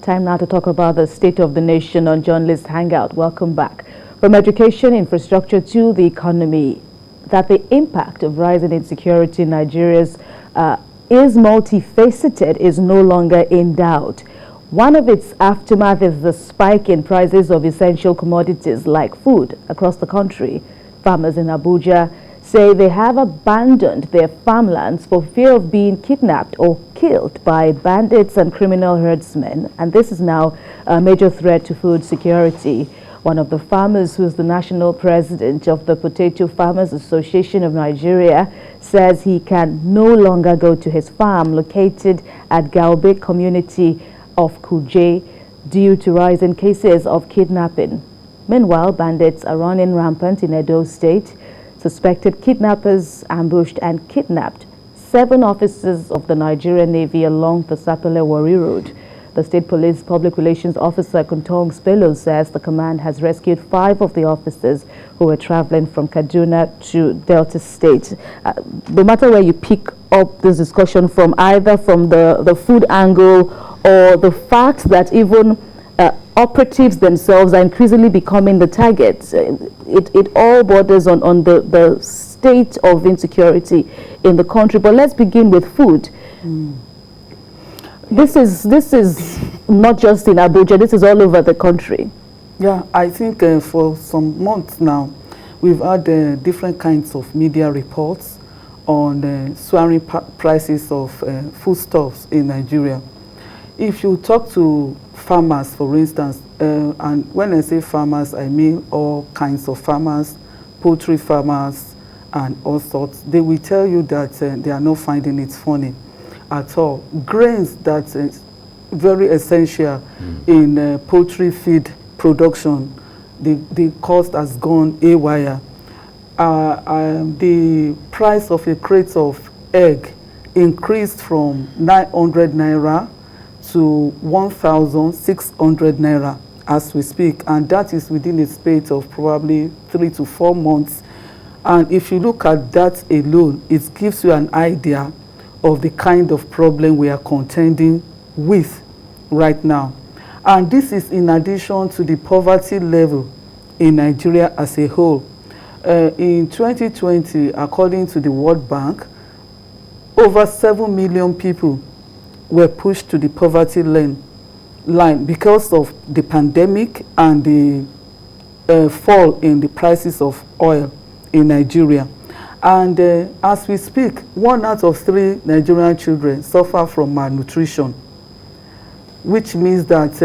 Time now to talk about the state of the nation on journalist Hangout. Welcome back. From education, infrastructure to the economy, that the impact of rising insecurity in Nigeria's is multifaceted is no longer in doubt. One of its aftermath is the spike in prices of essential commodities like food across the country. Farmers in Abuja say they have abandoned their farmlands for fear of being kidnapped or killed by bandits and criminal herdsmen, and this is now a major threat to food security. One of the farmers, who is the national president of the Potato Farmers Association of Nigeria, says he can no longer go to his farm located at Gaube community of Kuje due to rising cases of kidnapping. Meanwhile, bandits are running rampant in Edo State. Suspected kidnappers ambushed and kidnapped 7 officers of the Nigerian Navy along the Sapele-Warri Road. The State Police Public Relations Officer Kuntong Spello says the command has rescued 5 of the officers who were traveling from Kaduna to Delta State. No matter where you pick up this discussion from, either from the food angle or the fact that even operatives themselves are increasingly becoming the targets, it all borders on the state of insecurity in the country. But let's begin with food. This is not just in Abuja, this is all over the country. Yeah, I think for some months now, we've had different kinds of media reports on soaring prices of foodstuffs in Nigeria. If you talk to farmers, for instance, and when I say farmers, I mean all kinds of farmers, poultry farmers, and all sorts, they will tell you that they are not finding it funny at all. Grains that is very essential in poultry feed production, the cost has gone haywire. The price of a crate of egg increased from 900 naira to 1,600 naira as we speak, and that is within a space of probably 3 to 4 months. And if you look at that alone, it gives you an idea of the kind of problem we are contending with right now. And this is in addition to the poverty level in Nigeria as a whole. In 2020, according to the World Bank, over 7 million people were pushed to the poverty line because of the pandemic and the fall in the prices of oil in Nigeria. And as we speak, 1 out of 3 Nigerian children suffer from malnutrition, which means that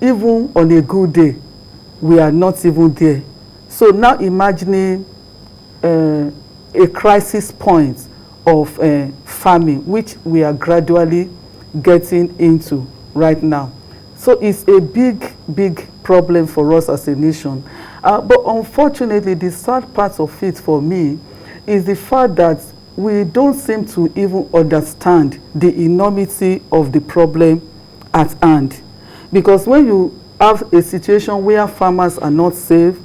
even on a good day, we are not even there. So now imagining a crisis point of famine, which we are gradually getting into right now. So it's a big problem for us as a nation. But unfortunately, the sad part of it for me is the fact that we don't seem to even understand the enormity of the problem at hand. Because when you have a situation where farmers are not safe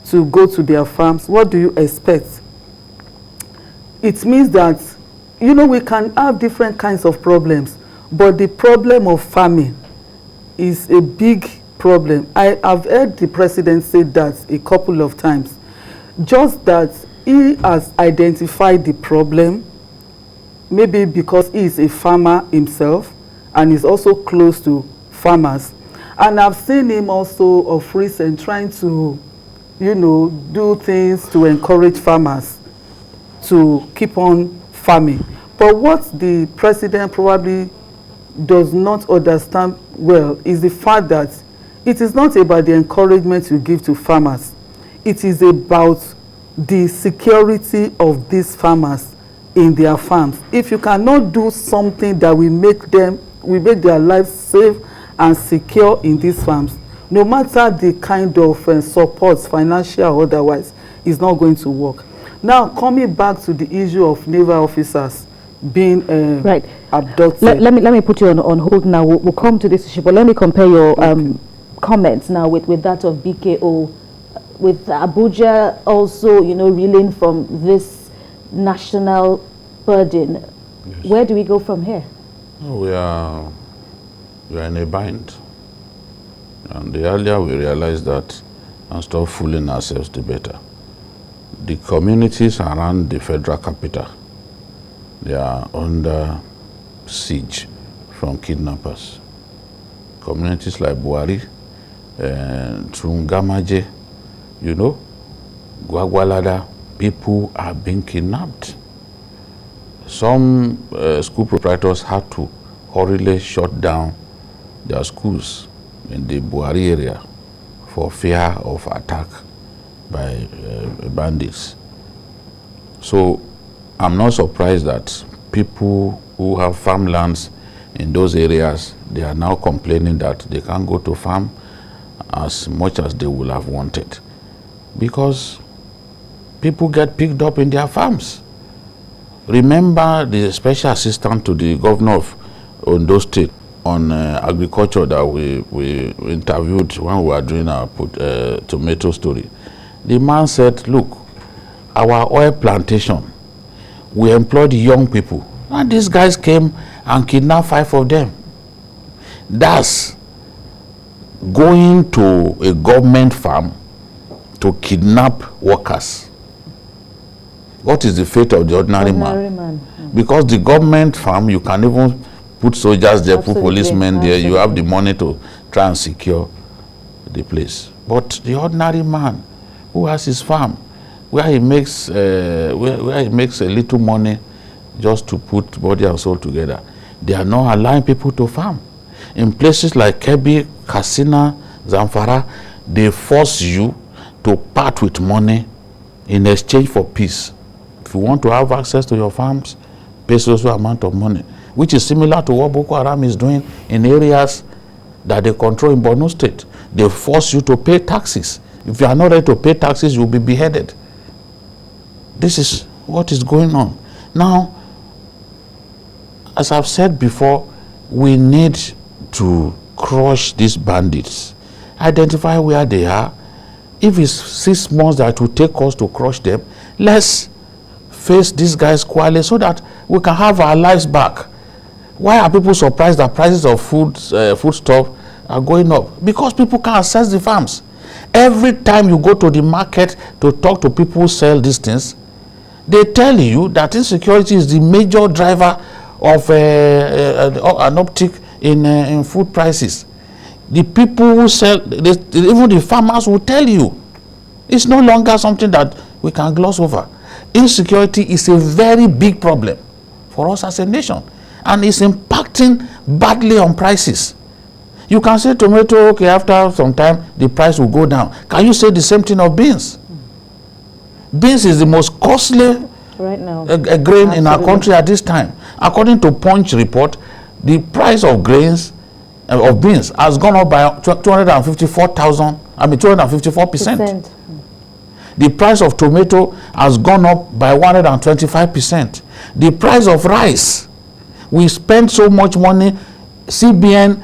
to go to their farms, what do you expect? It means that, you know, we can have different kinds of problems, but the problem of farming is a big problem. I have heard the president say that a couple of times, just that he has identified the problem, maybe because he is a farmer himself and is also close to farmers. And I've seen him also of recent trying to, you know, do things to encourage farmers to keep on farming. But what the president probably does not understand well is the fact that it is not about the encouragement you give to farmers. It is about the security of these farmers in their farms. If you cannot do something that will make their lives safe and secure in these farms, no matter the kind of support, financial or otherwise, is not going to work. Now, coming back to the issue of naval officers being abducted. Let me put you on hold now. We'll come to this issue, but let me compare your comments now with that of BKO, with Abuja also, you know, reeling from this national burden. Yes. Where do we go from here? We are in a bind. And the earlier we realize that and stop fooling ourselves, the better. The communities around the federal capital, they are under siege from kidnappers. Communities like Buhari, Trungamaje, you know, Gwagwalada, people are being kidnapped. Some school proprietors had to hurriedly shut down their schools in the Buhari area for fear of attack by bandits. So I'm not surprised that people who have farmlands in those areas, they are now complaining that they can't go to farm as much as they would have wanted, because people get picked up in their farms. Remember the special assistant to the governor of Ondo State on agriculture that we interviewed when we were doing our tomato story. The man said, look, our oil plantation, we employed young people, and these guys came and kidnapped 5 of them. That's going to a government farm to kidnap workers. What is the fate of the ordinary man? Because the government farm, you can even put soldiers there, put policemen there, you have the money to try and secure the place. But the ordinary man who has his farm, where he makes a little money just to put body and soul together, they are not allowing people to farm. In places like Kebbi, Katsina, Zamfara, they force you to part with money in exchange for peace. If you want to have access to your farms, pay so amount of money, which is similar to what Boko Haram is doing in areas that they control in Borno State. They force you to pay taxes. If you are not ready to pay taxes, you will be beheaded. This is what is going on. Now, as I've said before, we need to crush these bandits, identify where they are. If it's 6 months that it will take us to crush them, let's face these guys quietly so that we can have our lives back. Why are people surprised that prices of foodstuff are going up? Because people can't access the farms. Every time you go to the market to talk to people who sell these things, they tell you that insecurity is the major driver of an uptick in food prices. The people who sell, even the farmers will tell you, it's no longer something that we can gloss over. Insecurity is a very big problem for us as a nation, and it's impacting badly on prices. You can say tomato, okay, after some time the price will go down. Can you say the same thing of beans? Beans is the most costly right now grain in our country at this time. According to Punch report, the price of grains of beans has gone up by 254%. The price of tomato has gone up by 125%. The price of rice, we spend so much money, CBN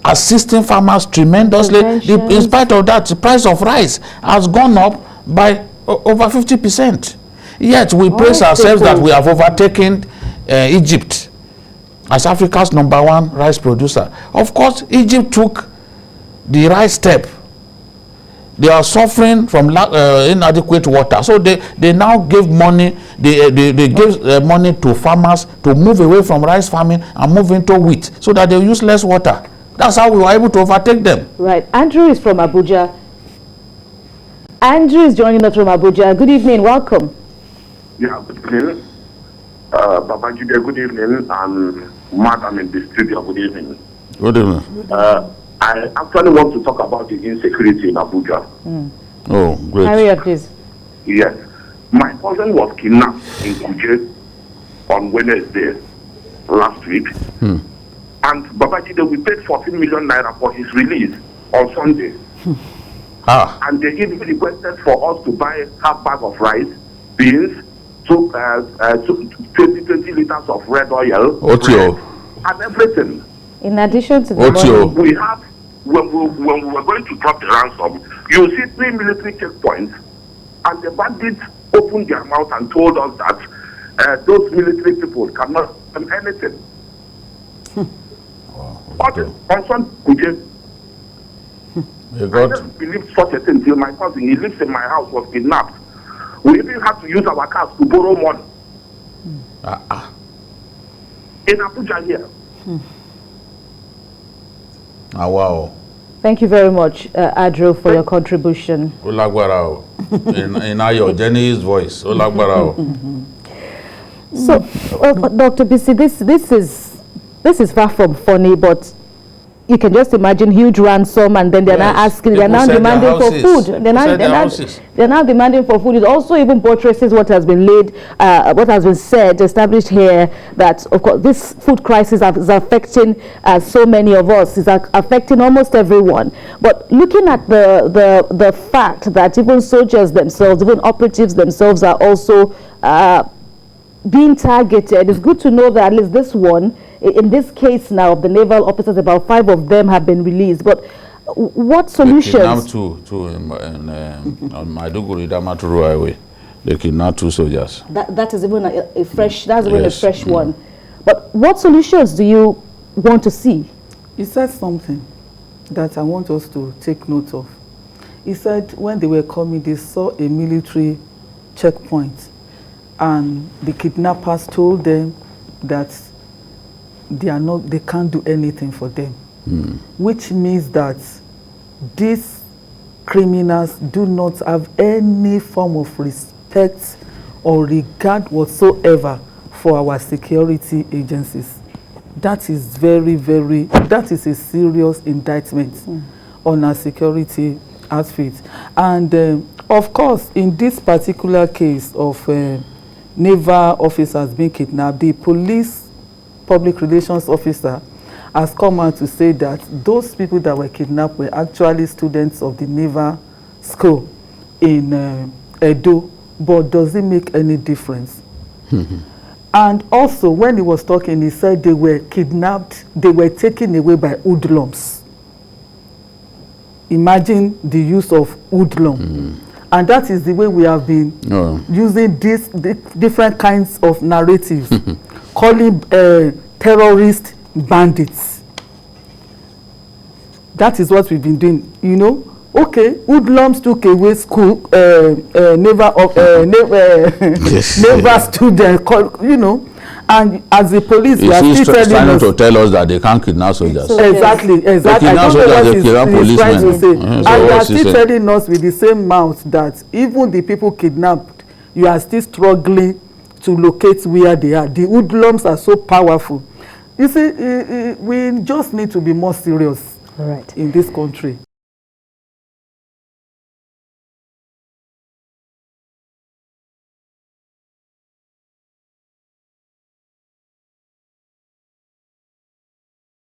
assisting farmers tremendously. In spite of that, the price of rice has gone up by over 50%. Yet we praise ourselves that we have overtaken Egypt as Africa's #1 rice producer. Of course, Egypt took the right step. They are suffering from inadequate water, so they now give money. They give money to farmers to move away from rice farming and move into wheat, so that they use less water. That's how we were able to overtake them. Right. Andrew is from Abuja. Andrew is joining us from Abuja. Good evening. Welcome. Yeah, good evening. Babajide, good evening. And Madam in the studio, good evening. Good evening. I actually want to talk about the insecurity in Abuja. Oh, great. Hurry up, please. Yes. My cousin was kidnapped in Kuje on Wednesday last week. And Babajide, we paid 14 million naira for his release on Sunday. And they even requested for us to buy half bag of rice, beans, 20 liters of red oil, bread, and everything. In addition to the money, we have, when we were going to drop the ransom, you see 3 military checkpoints, and the bandits opened their mouth and told us that those military people cannot do anything. On Sunday, You I got never believed such a thing till my cousin, he lives in my house, was kidnapped. We even had to use our cars to borrow money. In Abuja here. wow. Thank you very much, Adro, for your contribution. Olagbarao. In Ayo Jenny's voice. Olagbarao. So, Dr. BC, this is far from funny, but you can just imagine huge ransom, and then they're now asking, they're now demanding for food. They're now demanding for food. It also even buttresses what has been what has been said, established here, that of course this food crisis is affecting so many of us. It's affecting almost everyone. But looking at the fact that even soldiers themselves, even operatives themselves, are also being targeted, it's good to know that at least this one, in this case now of the naval officers, about 5 of them have been released. But what solutions? They kidnapped two on Maiduguri Damaturu Highway. They kidnapped 2 soldiers. That is even a fresh. That's even a fresh Mm. one. But what solutions do you want to see? He said something that I want us to take note of. He said when they were coming, they saw a military checkpoint, and the kidnappers told them that they can't do anything for them, which means that these criminals do not have any form of respect or regard whatsoever for our security agencies. That is that is a serious indictment on our security outfit. And of course, in this particular case of naval officers being kidnapped, the police public relations officer has come out to say that those people that were kidnapped were actually students of the naval school in Edo, but does it make any difference? And also, when he was talking, he said they were kidnapped, they were taken away by hoodlums. Imagine the use of hoodlum. And that is the way we have been using these different kinds of narratives, calling terrorist bandits. That is what we've been doing, you know. Okay, hoodlums took away school, naval student, you know, and as the police, they are still telling us to tell us that they can't kidnap soldiers. Exactly. I don't know what he's trying to say. And they are still telling us with the same mouth that even the people kidnapped, you are still struggling to locate where they are. The hoodlums are so powerful. You see, we just need to be more serious in this country.